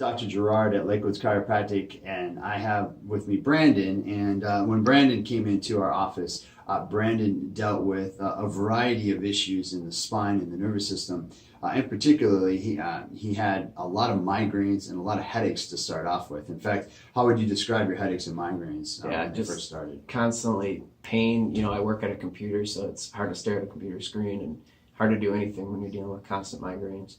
Dr. Gerard at Lakewood's Chiropractic, and I have with me Brandon. And when Brandon came into our office, Brandon dealt with a variety of issues in the spine and the nervous system. And particularly, he had a lot of migraines and a lot of headaches to start off with. In fact, how would you describe your headaches and migraines when you first started? Constantly pain. You know, I work at a computer, so it's hard to stare at a computer screen and hard to do anything when you're dealing with constant migraines.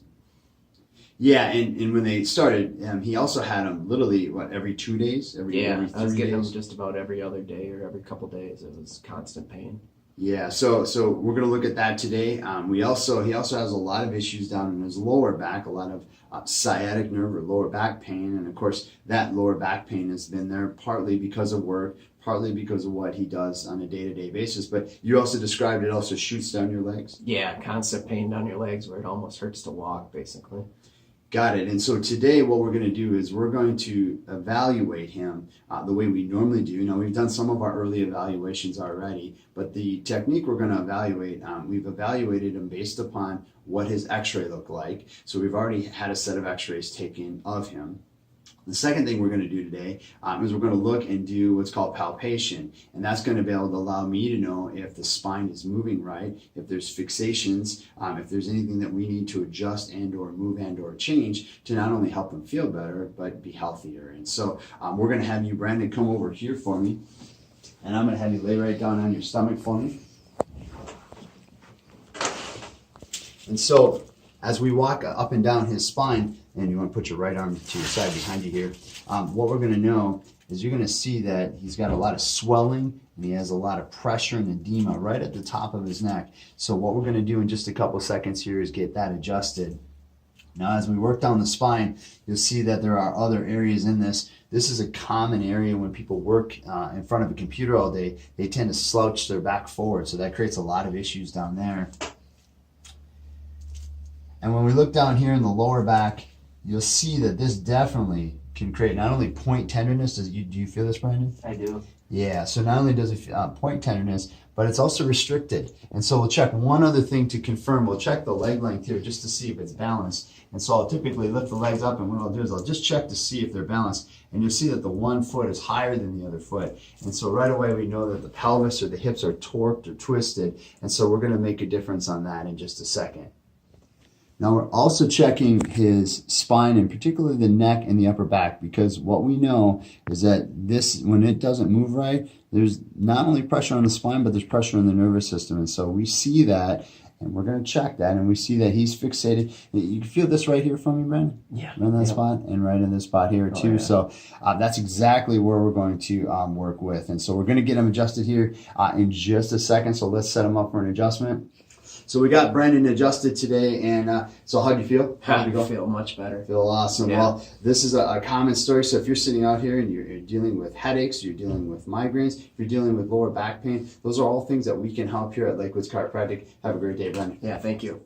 Yeah, and when they started, he also had them literally, every 2 days? Every 3 days? I was getting them just about every other day or every couple days. It was constant pain. Yeah, so we're going to look at that today. He also has a lot of issues down in his lower back, a lot of sciatic nerve or lower back pain, and of course that lower back pain has been there partly because of work, partly because of what he does on a day-to-day basis. But you also described it also shoots down your legs. Yeah, constant pain down your legs where it almost hurts to walk, basically. Got it. And so today what we're going to do is we're going to evaluate him the way we normally do. Now, we've done some of our early evaluations already, but the technique we're going to evaluate, we've evaluated him based upon what his x-ray looked like. So we've already had a set of x-rays taken of him. The second thing we're going to do today is we're going to look and do what's called palpation, and that's going to be able to allow me to know if the spine is moving right, if there's fixations, if there's anything that we need to adjust and or move and or change to not only help them feel better, but be healthier. And so we're going to have you, Brandon, come over here for me, and I'm going to have you lay right down on your stomach for me. And so as we walk up and down his spine, and you want to put your right arm to your side behind you here, what we're going to know is you're going to see that he's got a lot of swelling and he has a lot of pressure and edema right at the top of his neck. So what we're going to do in just a couple seconds here is get that adjusted. Now, as we work down the spine, you'll see that there are other areas in this. This is a common area when people work in front of a computer all day. They tend to slouch their back forward, so that creates a lot of issues down there. And when we look down here in the lower back, you'll see that this definitely can create not only point tenderness. Do you feel this, Brandon? I do. Yeah, so not only does it point tenderness, but it's also restricted. And so we'll check one other thing to confirm. We'll check the leg length here just to see if it's balanced. And so I'll typically lift the legs up, and what I'll do is I'll just check to see if they're balanced. And you'll see that the one foot is higher than the other foot. And so right away we know that the pelvis or the hips are torqued or twisted. And so we're going to make a difference on that in just a second. Now we're also checking his spine, and particularly the neck and the upper back, because what we know is that this, when it doesn't move right, there's not only pressure on the spine, but there's pressure on the nervous system. And so we see that, and we're going to check that, and we see that he's fixated. You can feel this right here from me, Brandon? Yeah. Right in that spot, and right in this spot here too. Yeah. So that's exactly where we're going to work with. And so we're going to get him adjusted here in just a second. So let's set him up for an adjustment. So we got Brandon adjusted today, and so how'd you feel? I feel much better. Feel awesome. Yeah. Well, this is a common story. So if you're sitting out here and you're dealing with headaches, you're dealing with migraines, if you're dealing with lower back pain, those are all things that we can help here at Lakewood's Chiropractic. Have a great day, Brandon. Yeah, thank you.